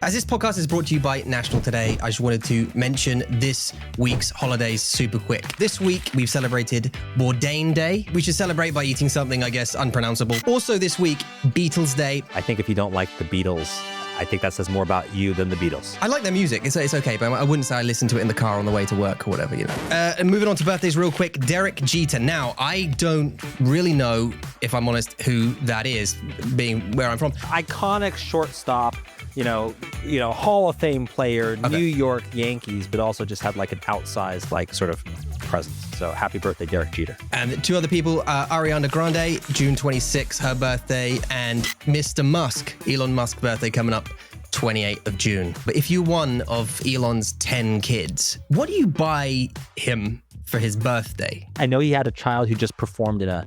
As this podcast is brought to you by National Today, I just wanted to mention this week's holidays super quick. This week, we've celebrated Bourdain Day. We should celebrate by eating something, I guess, unpronounceable. Also this week, Beatles Day. I think if you don't like the Beatles, I think that says more about you than the Beatles. I like their music. It's okay, but I wouldn't say I listen to it in the car on the way to work or whatever, you know. And moving on to birthdays real quick, Derek Jeter. Now, I don't really know, if I'm honest, who that is, being where I'm from. Iconic shortstop, you know, Hall of Fame player, okay. New York Yankees, but also just had like an outsized, like, sort of presence. So happy birthday, Derek Jeter. And two other people, Ariana Grande, June 26th, her birthday, and Mr. Musk, Elon Musk's birthday coming up 28th of June. But if you're one of Elon's 10 kids, what do you buy him for his birthday? I know he had a child who just performed in a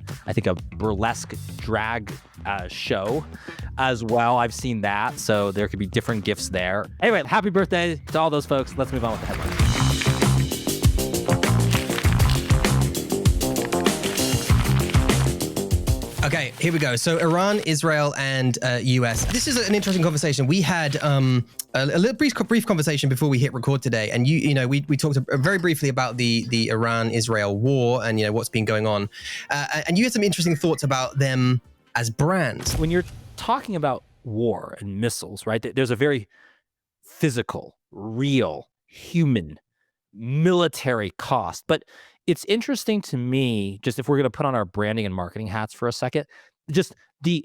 burlesque drag show as well. I've seen that, so there could be different gifts there. Anyway, happy birthday to all those folks. Let's move on with the headlines. Okay, here we go. So Iran, Israel, and US. This is an interesting conversation. We had a little brief conversation before we hit record today, and we talked very briefly about the Iran-Israel war and what's been going on, and you had some interesting thoughts about them as brands. When you're talking about war and missiles, right? There's a very physical, real, human, military cost, but it's interesting to me, just if we're going to put on our branding and marketing hats for a second, just the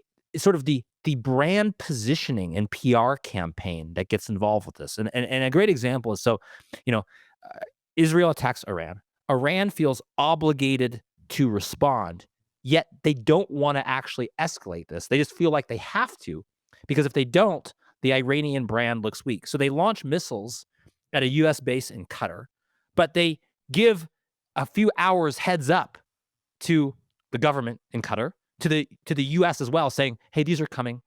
brand positioning and PR campaign that gets involved with this. And a great example is, Israel attacks Iran. Iran feels obligated to respond, yet they don't want to actually escalate this. They just feel like they have to, because if they don't, the Iranian brand looks weak. So they launch missiles at a U.S. base in Qatar, but they give a few hours heads up to the government in Qatar, to the U.S. as well, saying, hey, these are coming,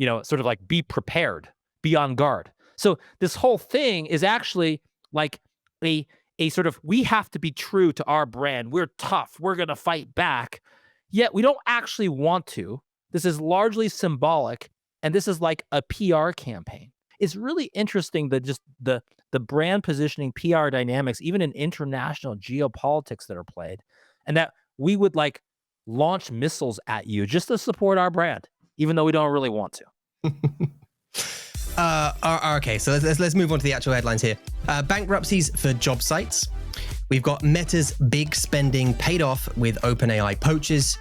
sort of like be prepared, be on guard. So this whole thing is actually like a sort of, we have to be true to our brand. We're tough. We're going to fight back. Yet we don't actually want to. This is largely symbolic. And this is like a PR campaign. It's really interesting that just the brand positioning, PR dynamics, even in international geopolitics that are played, and that we would like launch missiles at you just to support our brand, even though we don't really want to. Okay, so let's move on to the actual headlines here. Bankruptcies for job sites. We've got Meta's big spending paid off with OpenAI poachers.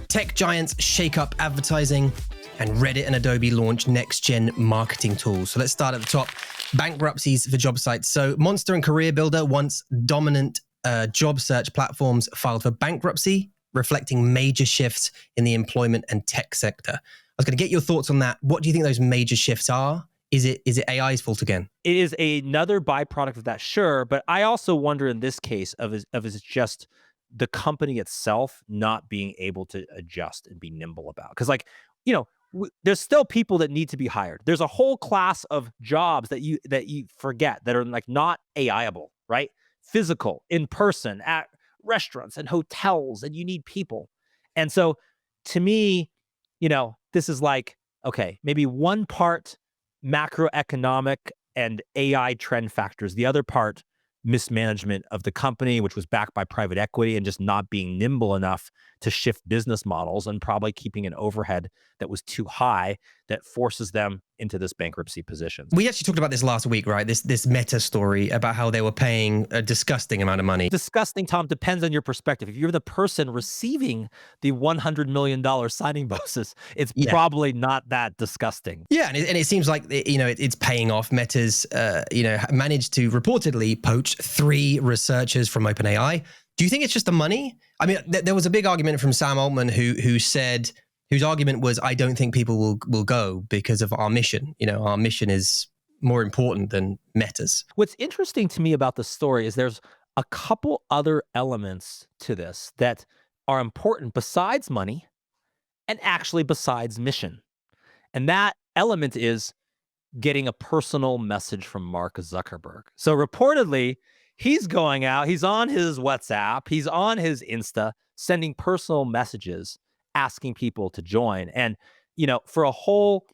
Tech giants shake up advertising. And Reddit and Adobe launch next-gen marketing tools. So let's start at the top. Bankruptcies for job sites. So Monster and CareerBuilder, once dominant job search platforms, filed for bankruptcy, reflecting major shifts in the employment and tech sector. I was going to get your thoughts on that. What do you think those major shifts are? Is it AI's fault again? It is another byproduct of that, sure. But I also wonder in this case is it just the company itself not being able to adjust and be nimble about? Because there's still people that need to be hired. There's a whole class of jobs that you forget that are like not AI-able, right? Physical, in person, at restaurants and hotels, and you need people. And so to me, this is like, okay, maybe one part macroeconomic and AI trend factors, the other part mismanagement of the company, which was backed by private equity, and just not being nimble enough to shift business models, and probably keeping an overhead that was too high that forces them into this bankruptcy position. We actually talked about this last week, right? This Meta story about how they were paying a disgusting amount of money. Disgusting, Tom, depends on your perspective. If you're the person receiving the $100 million signing bonuses, it's probably not that disgusting. Yeah, and it seems like it's paying off. Meta's managed to reportedly poach 3 researchers from OpenAI. Do you think it's just the money? I mean, there was a big argument from Sam Altman whose argument was, I don't think people will go because of our mission. Our mission is more important than Meta's. What's interesting to me about the story is there's a couple other elements to this that are important besides money and actually besides mission. And that element is getting a personal message from Mark Zuckerberg. So reportedly, he's going out, he's on his WhatsApp, he's on his Insta, sending personal messages, asking people to join. And, for a whole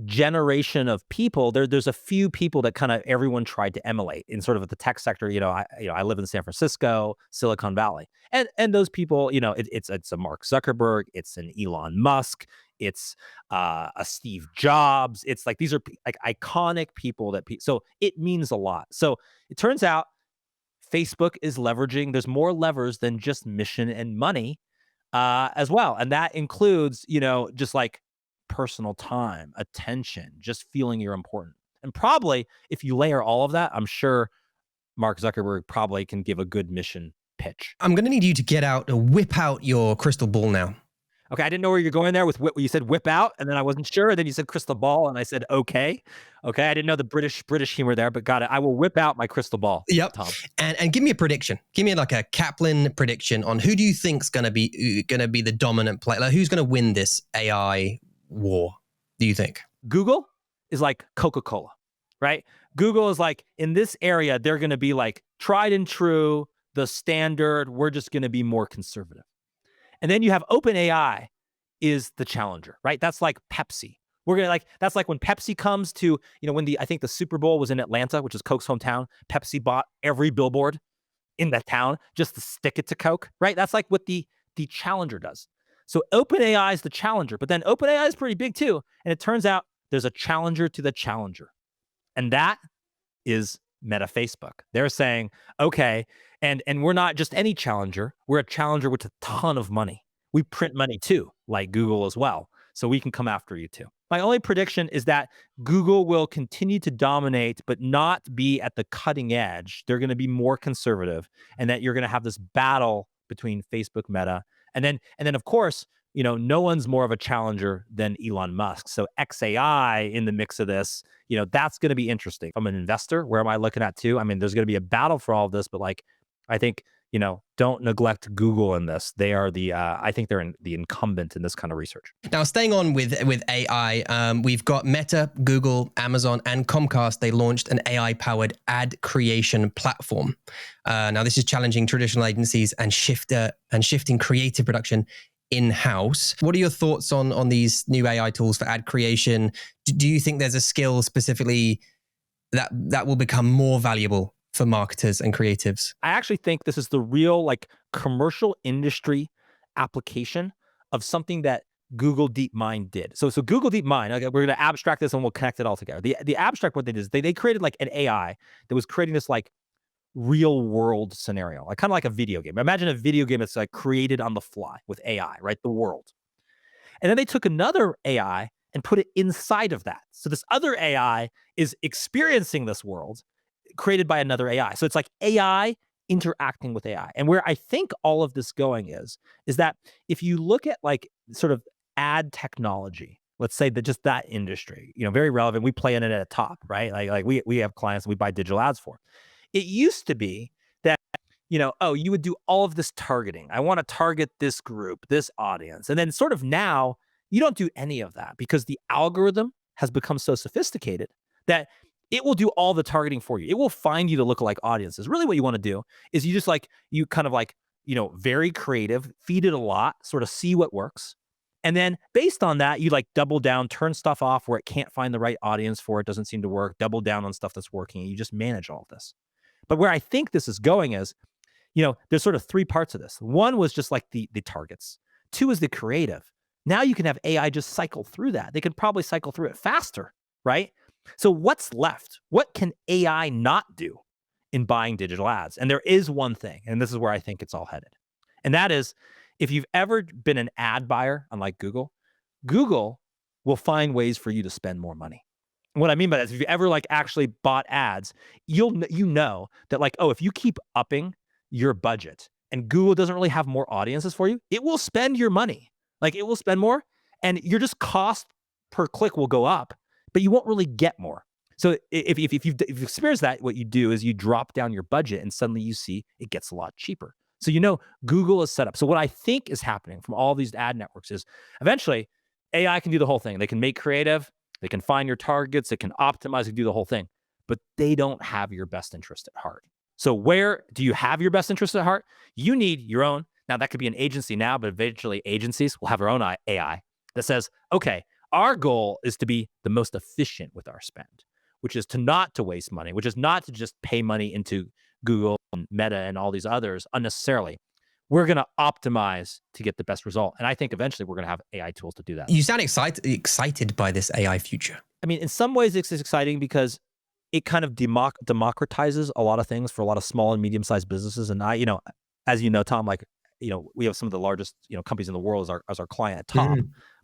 generation of people, there's a few people that kind of everyone tried to emulate in sort of the tech sector. I live in San Francisco, Silicon Valley, and those people, it's a Mark Zuckerberg, it's an Elon Musk, it's a Steve Jobs. It's like these are like iconic people so it means a lot. So it turns out Facebook is leveraging. There's more levers than just mission and money as well, and that includes just like personal time, attention, just feeling you're important. And probably if you layer all of that, I'm sure Mark Zuckerberg probably can give a good mission pitch. I'm going to need you to whip out your crystal ball now. Okay, I didn't know where you're going there with you said whip out, and then I wasn't sure. And then you said crystal ball, and I said okay. I didn't know the British humor there, but got it. I will whip out my crystal ball. Yep, Tom. And give me a prediction. Give me like a Kaplan prediction on who do you think's going to be the dominant player. Like who's going to win this AI war, do you think? Google is like Coca-Cola, right? Google is like, in this area, they're going to be like tried and true, the standard. We're just going to be more conservative. And then you have OpenAI is the challenger, right? That's like Pepsi. That's like when Pepsi comes to, I think the Super Bowl was in Atlanta, which is Coke's hometown. Pepsi bought every billboard in that town just to stick it to Coke, right? That's like what the challenger does. So OpenAI is the challenger, but then OpenAI is pretty big too. And it turns out there's a challenger to the challenger. And that is Meta Facebook. They're saying, okay, and we're not just any challenger. We're a challenger with a ton of money. We print money too, like Google as well. So we can come after you too. My only prediction is that Google will continue to dominate, but not be at the cutting edge. They're going to be more conservative, and that you're going to have this battle between Facebook, Meta, and then of course, no one's more of a challenger than Elon Musk. So XAI in the mix of this, that's going to be interesting. If I'm an investor, where am I looking at too? I mean, there's going to be a battle for all of this, but like, I think, don't neglect Google in this. They are I think they're the incumbent in this kind of research. Now, staying on with AI, we've got Meta, Google, Amazon, and Comcast. They launched an AI-powered ad creation platform. Now, this is challenging traditional agencies and shifting creative production in-house. What are your thoughts on these new AI tools for ad creation? Do you think there's a skill specifically that will become more valuable for marketers and creatives? I actually think this is the real commercial industry application of something that Google DeepMind did. So Google DeepMind, okay, we're going to abstract this and we'll connect it all together. The abstract, what they did is they created an AI that was creating this real world scenario, kind of like a video game. Imagine a video game that's created on the fly with AI, right? The world. And then they took another AI and put it inside of that. So this other AI is experiencing this world created by another AI. So it's like AI interacting with AI. And where I think all of this going is that if you look at sort of ad technology, let's say that just that industry, very relevant, we play in it at the top, right? Like we have clients that we buy digital ads for. It used to be that, you would do all of this targeting. I want to target this group, this audience. And then sort of now you don't do any of that because the algorithm has become so sophisticated that it will do all the targeting for you. It will find you the lookalike audiences. Really what you want to do is you just very creative, feed it a lot, sort of see what works. And then based on that, you double down, turn stuff off where it can't find the right audience for it, doesn't seem to work, double down on stuff that's working, and you just manage all of this. But where I think this is going is, there's sort of three parts of this. One was just the targets. Two is the creative. Now you can have AI just cycle through that. They can probably cycle through it faster, right? So what's left? What can AI not do in buying digital ads? And there is one thing, and this is where I think it's all headed. And that is, if you've ever been an ad buyer, unlike Google, Google will find ways for you to spend more money. And what I mean by that is if you ever actually bought ads, you know that if you keep upping your budget and Google doesn't really have more audiences for you, it will spend your money. It will spend more, and your just cost per click will go up, but you won't really get more. So if you've experienced that, what you do is you drop down your budget and suddenly you see it gets a lot cheaper. So Google is set up. So what I think is happening from all these ad networks is eventually AI can do the whole thing. They can make creative, they can find your targets, they can optimize and do the whole thing, but they don't have your best interest at heart. So where do you have your best interest at heart? You need your own. Now that could be an agency now, but eventually agencies will have their own AI that says, okay, Our goal is to be the most efficient with our spend, which is to not to waste money, which is not to just pay money into Google and Meta and all these others unnecessarily. We're going to optimize to get the best result. And I think eventually we're going to have AI tools to do that. You sound excited by this AI future. I mean, in some ways it's exciting because it kind of democratizes a lot of things for a lot of small and medium-sized businesses. And as you know, Tom, like, we have some of the largest, companies in the world as our client at top.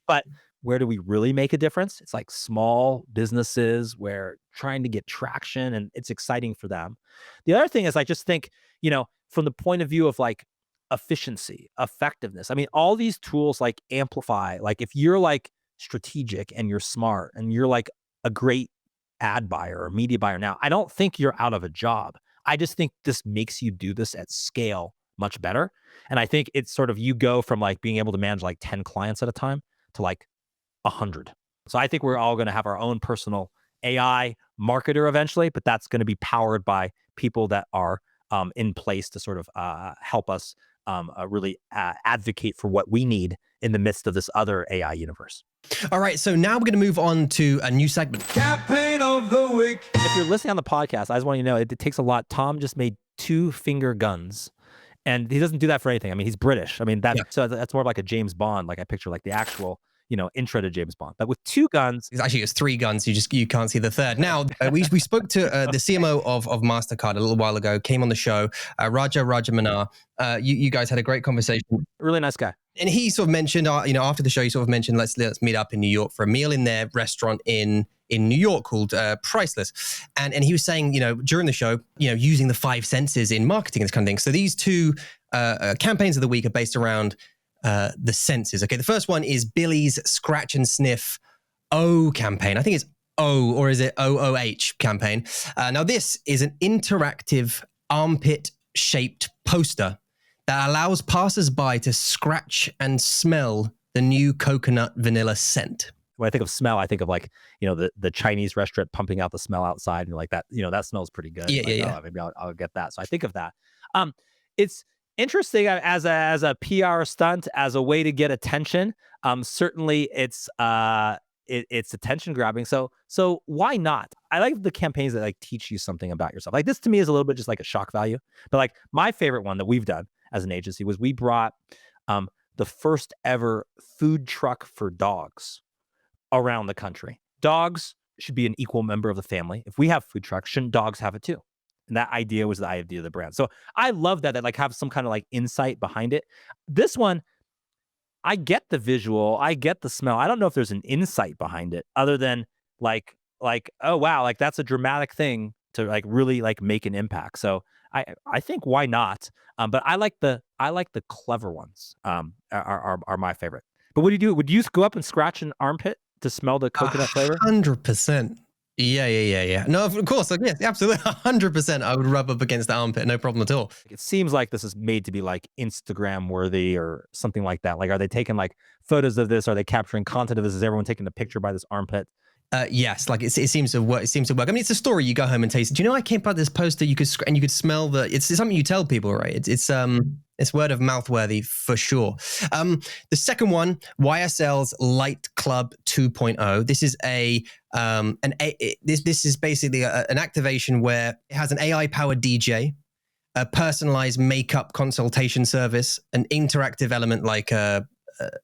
But where do we really make a difference? It's like small businesses where trying to get traction, and it's exciting for them. The other thing is, I just think, from the point of view of like efficiency, effectiveness. I mean, all these tools like amplify, like if you're like strategic and you're smart and you're like a great ad buyer or media buyer now, I don't think you're out of a job. I just think this makes you do this at scale much better. And I think it's sort of, you go from like being able to manage like 10 clients at a time to like 100. So I think we're all going to have our own personal AI marketer eventually, but that's going to be powered by people that are in place to sort of help us really advocate for what we need in the midst of this other AI universe. All right, so now we're going to move on to a new segment. Campaign of the Week. If you're listening on the podcast, I just want you to know it takes a lot. Tom just made 2-finger guns, and he doesn't do that for anything. I mean, he's British. I mean, so that's more like a James Bond. Like I picture like the actual, intro to James Bond. But with 2 guns, it's 3 guns. You can't see the third. Now we spoke to the CMO of MasterCard a little while ago. Came on the show, Raja Rajamanar. You guys had a great conversation. Really nice guy. And he sort of mentioned, after the show, he sort of mentioned, let's meet up in New York for a meal in their restaurant in New York called Priceless. And he was saying, during the show, using the 5 senses in marketing and this kind of thing. So these 2 campaigns of the week are based around the senses. Okay, the first one is Billy's scratch-and-sniff O campaign. I think it's O, or is it OOH campaign? Now, this is an interactive armpit-shaped poster that allows passers-by to scratch and smell the new coconut vanilla scent. When I think of smell, I think of like, the Chinese restaurant pumping out the smell outside, and like that, that smells pretty good. Yeah. Oh, maybe I'll get that. So I think of that. It's interesting as a PR stunt, as a way to get attention. Certainly it's attention grabbing. So why not? I like the campaigns that like teach you something about yourself. Like this to me is a little bit just like a shock value. But like my favorite one that we've done as an agency was we brought the first ever food truck for dogs around the country. Dogs should be an equal member of the family. If we have food trucks, shouldn't dogs have it too? And that idea was the idea of the brand. So I love that like have some kind of like insight behind it. This one, I get the visual, I get the smell. I don't know if there's an insight behind it other than like, oh wow, like that's a dramatic thing to like really like make an impact. So I think why not? But I like the clever ones. Are my favorite. But what do you do? Would you go up and scratch an armpit to smell the coconut flavor? 100%. Yeah. No, of course. Like, yes, absolutely. 100%. I would rub up against the armpit. No problem at all. It seems like this is made to be like Instagram worthy or something like that. Like, are they taking like photos of this? Are they capturing content of this? Is everyone taking a picture by this armpit? Yes, like it seems to work. It seems to work. I mean, it's a story you go home and taste. Do you know I came up with this poster? You could smell it's something you tell people, right? It's word of mouth worthy for sure. The second one, YSL's Light Club 2.0. This is this is basically an activation where it has an AI powered DJ, a personalized makeup consultation service, an interactive element like a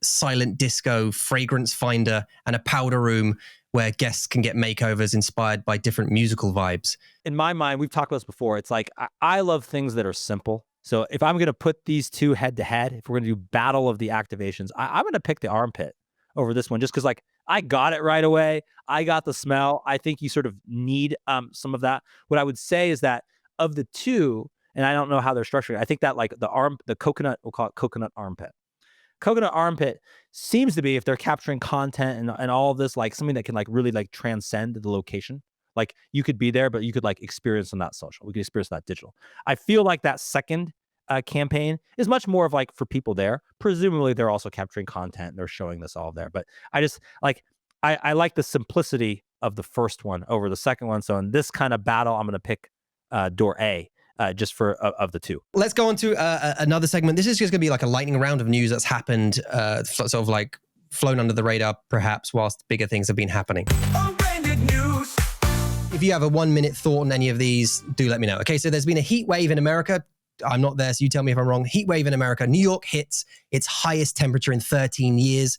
silent disco fragrance finder, and a powder room where guests can get makeovers inspired by different musical vibes. In my mind, we've talked about this before. It's like, I love things that are simple. So if I'm going to put these 2 head to head, if we're going to do battle of the activations, I'm going to pick the armpit over this one, just because like I got it right away. I got the smell. I think you sort of need some of that. What I would say is that of the 2, and I don't know how they're structured, I think that like the coconut, we'll call it coconut armpit. Coconut armpit seems to be, if they're capturing content and all of this, like something that can like really like transcend the location. Like you could be there, but you could like experience on that social. We could experience that digital. I feel like that second campaign is much more of like for people there. Presumably they're also capturing content and they're showing this all there. But I just like, I like the simplicity of the first one over the second one. So in this kind of battle, I'm going to pick door A. Just for of the 2. Let's go on to another segment. This is just going to be like a lightning round of news that's happened sort of like flown under the radar, perhaps, whilst bigger things have been happening. If you have a 1 minute thought on any of these, do let me know. Okay, so there's been a heat wave in America. I'm not there, so you tell me if I'm wrong. Heat wave in America. New York hits its highest temperature in 13 years.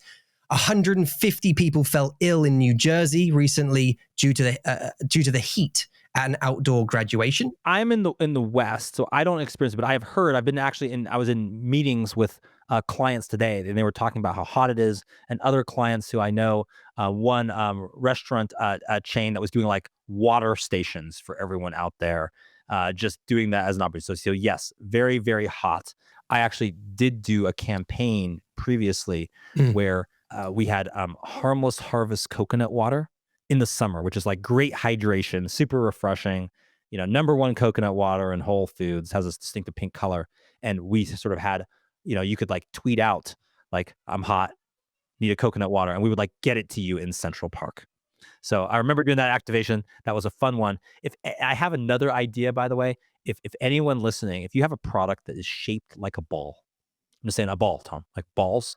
150 people fell ill in New Jersey recently due to the heat at an outdoor graduation. I'm in the West, so I don't experience it, but I have heard. I was in meetings with clients today, and they were talking about how hot it is, and other clients who I know, one restaurant chain that was doing like water stations for everyone out there, just doing that as an opportunity. So yes, very, very hot. I actually did do a campaign previously where we had Harmless Harvest coconut water in the summer, which is like great hydration, super refreshing. You know, #1 coconut water in Whole Foods, has this distinctive pink color. And we sort of had, you could like tweet out like, I'm hot, need a coconut water. And we would like get it to you in Central Park. So I remember doing that activation. That was a fun one. If I have another idea, by the way, if anyone listening, if you have a product that is shaped like a ball, I'm just saying a ball, Tom, like balls,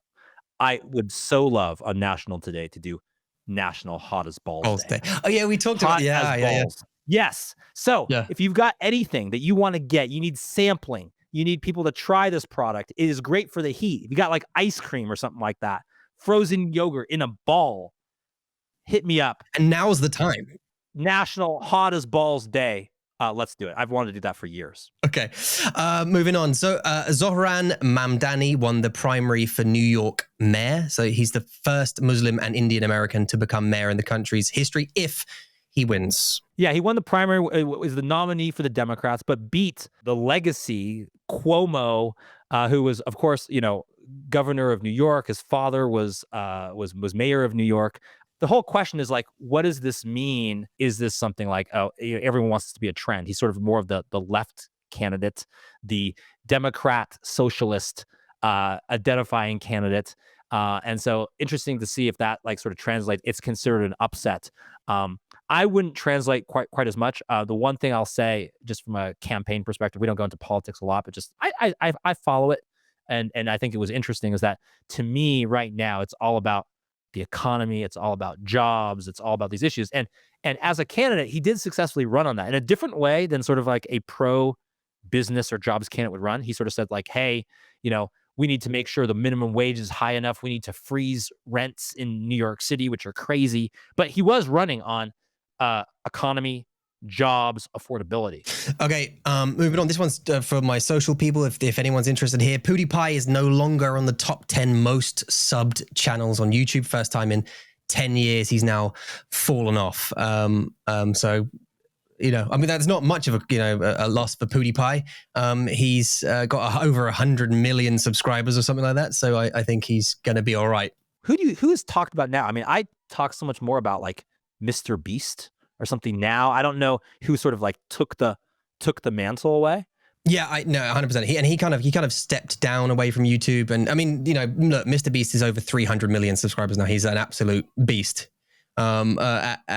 I would so love on National Today to do National Hottest Balls Day. Oh yeah, we talked about balls. Yes. So if you've got anything that you want to get, you need sampling, you need people to try this product. It is great for the heat. If you got like ice cream or something like that, frozen yogurt in a ball, hit me up. And now's the time. National Hottest Balls Day. Let's do it. I've wanted to do that for years. Okay. Moving on. So Zohran Mamdani won the primary for New York mayor. So he's the first Muslim and Indian American to become mayor in the country's history if he wins. Yeah, he won the primary, was the nominee for the Democrats, but beat the legacy Cuomo, who was, of course, governor of New York. His father was mayor of New York. The whole question is like, what does this mean? Is this something like, oh, everyone wants this to be a trend? He's sort of more of the left candidate, the Democrat socialist identifying candidate. And so interesting to see if that like sort of translates. It's considered an upset. I wouldn't translate quite as much. The one thing I'll say, just from a campaign perspective, we don't go into politics a lot, but just I follow it. And I think it was interesting is that to me right now, it's all about the economy. It's all about jobs. It's all about these issues. And as a candidate, he did successfully run on that in a different way than sort of like a pro business or jobs candidate would run. He sort of said like, hey, we need to make sure the minimum wage is high enough. We need to freeze rents in New York City, which are crazy. But he was running on economy, jobs, affordability. Okay, moving on. This one's for my social people. If anyone's interested here, PewDiePie is no longer on the top 10 most subbed channels on YouTube. First time in 10 years, he's now fallen off. So, that's not much of a loss for PewDiePie. He's got over 100 million subscribers or something like that. So I think he's going to be all right. Who is talked about now? I mean, I talk so much more about like Mr. Beast or something now. I don't know who sort of like took the mantle away. Yeah, I know 100%. He kind of stepped down away from YouTube. And I mean, look, Mr. Beast is over 300 million subscribers now. He's an absolute beast. Of an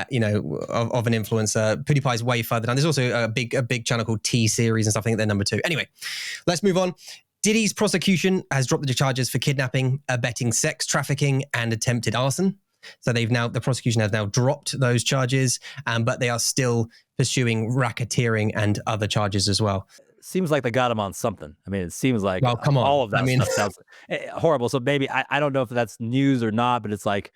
influencer. PewDiePie's way further down. There's also a big channel called T Series and stuff. I think they're number 2. Anyway, let's move on. Diddy's prosecution has dropped the charges for kidnapping, abetting sex trafficking, and attempted arson. So the prosecution has now dropped those charges, but they are still pursuing racketeering and other charges as well. Seems like they got him on something. I mean, it seems like come on. All of that stuff sounds horrible. So maybe I don't know if that's news or not, but it's like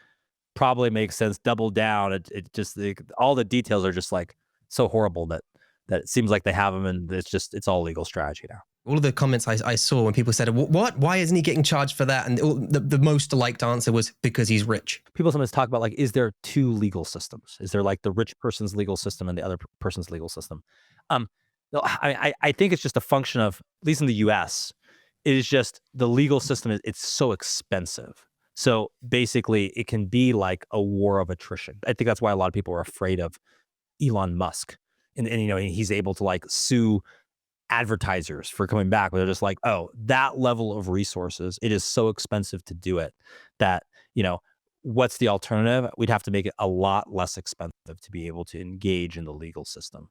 probably makes sense. Double down. It just all the details are just like so horrible that it seems like they have him, and it's all legal strategy now. All of the comments I saw when people said, what? Why isn't he getting charged for that? And the most liked answer was because he's rich. People sometimes talk about like, is there 2 legal systems? Is there like the rich person's legal system and the other person's legal system? No, I think it's just a function of, at least in the US, it is just the legal system. It's so expensive. So basically it can be like a war of attrition. I think that's why a lot of people are afraid of Elon Musk. And he's able to like sue advertisers for coming back, where they're just like, oh, that level of resources, it is so expensive to do it that, what's the alternative? We'd have to make it a lot less expensive to be able to engage in the legal system.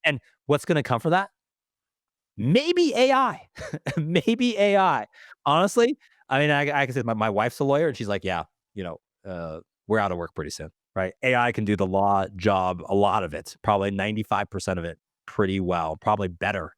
And what's going to come for that? Maybe AI. Maybe AI. Honestly, I mean, I can say my wife's a lawyer, and she's like, yeah, we're out of work pretty soon, right? AI can do the law job, a lot of it, probably 95% of it, pretty well, probably better,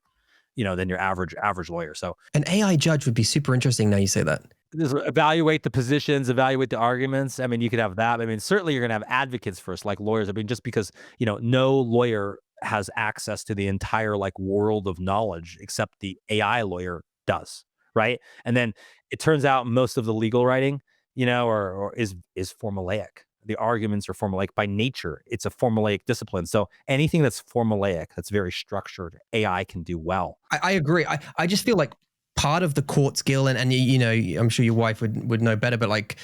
than your average lawyer. So An AI judge would be super interesting now you say that. just evaluate the positions, evaluate the arguments. I mean, you could have that. I mean, certainly you're going to have advocates first, like lawyers. I mean, just because, no lawyer has access to the entire like world of knowledge except the AI lawyer does, right? And then it turns out most of the legal writing, or is formulaic. The arguments are formulaic by nature. It's a formulaic discipline. So anything that's formulaic, that's very structured, AI can do well. I agree. I just feel like part of the court skill, and I'm sure your wife would know better, but like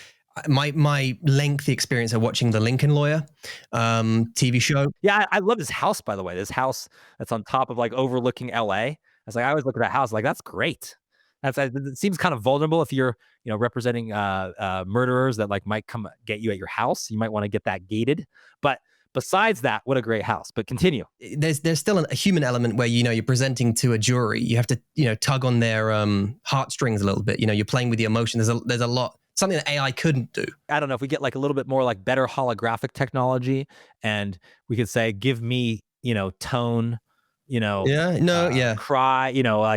my lengthy experience of watching the Lincoln Lawyer TV show. Yeah, I love this house, by the way. This house that's on top of like overlooking LA. I was like, I always look at that house like that's great. It seems kind of vulnerable if you're, representing murderers that like might come get you at your house. You might want to get that gated. But besides that, what a great house. But continue. There's still a human element where you're presenting to a jury. You have to tug on their heartstrings a little bit. You're playing with the emotion. There's a lot, something that AI couldn't do. I don't know if we get like a little bit more like better holographic technology, and we could say, give me tone. Cry,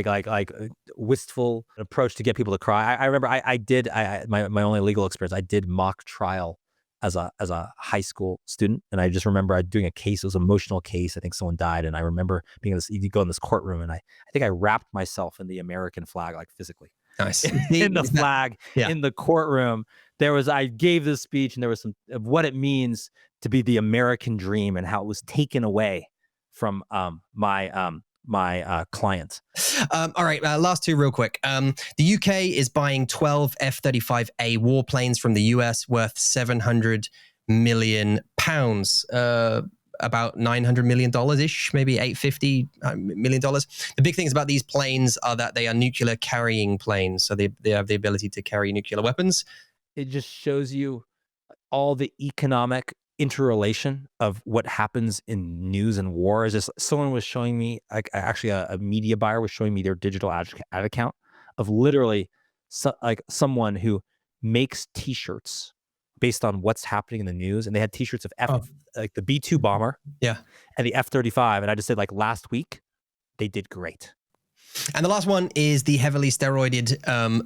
like wistful approach to get people to cry. I remember I did my only legal experience. I did mock trial as a high school student, and I just remember doing a case. It was an emotional case. I think someone died, and I remember being in this. You go in this courtroom, and I think I wrapped myself in the American flag, like physically. Nice. In the flag, in the courtroom. I gave this speech, and there was some of what it means to be the American dream and how it was taken away from my client. All right, last two real quick. The UK is buying 12 F-35A warplanes from the US worth £700 million, about $900 million-ish, maybe $850 million. The big things about these planes are that they are nuclear carrying planes, so they have the ability to carry nuclear weapons. It just shows you all the economic interrelation of what happens in news and war. Is just someone was showing me, like actually a media buyer was showing me their digital ad account of literally like someone who makes t-shirts based on what's happening in the news, and they had t-shirts of like the B-2 bomber, and the F-35, and I just said like last week they did great. And the last one is the heavily steroided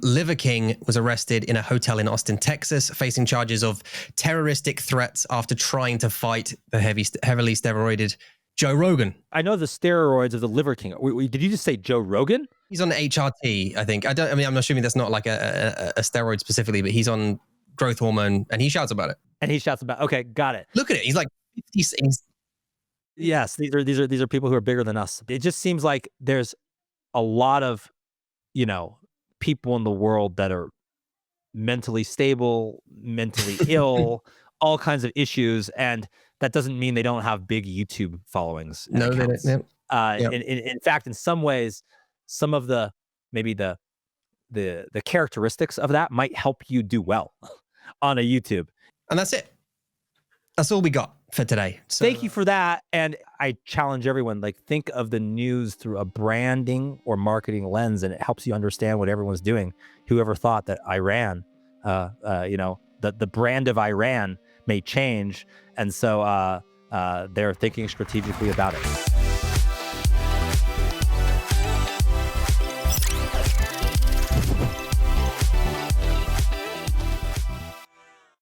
Liver King was arrested in a hotel in Austin, Texas, facing charges of terroristic threats after trying to fight the heavily steroided Joe Rogan. I know the steroids of the Liver King. Did you just say Joe Rogan? He's on HRT, I think. I'm assuming that's not like a steroid specifically, but he's on growth hormone, and he shouts about it. Okay, got it. Look at it. He's like 50. Yes, these are people who are bigger than us. It just seems like there's a lot of, people in the world that are mentally stable, mentally ill, all kinds of issues. And that doesn't mean they don't have big YouTube followings. No, they don't. In fact, in some ways, some of maybe the characteristics of that might help you do well on a YouTube. And that's it. That's all we got for today. So, thank you for that. And I challenge everyone, like, think of the news through a branding or marketing lens, and it helps you understand what everyone's doing. Whoever thought that Iran, the brand of Iran may change. And so they're thinking strategically about it.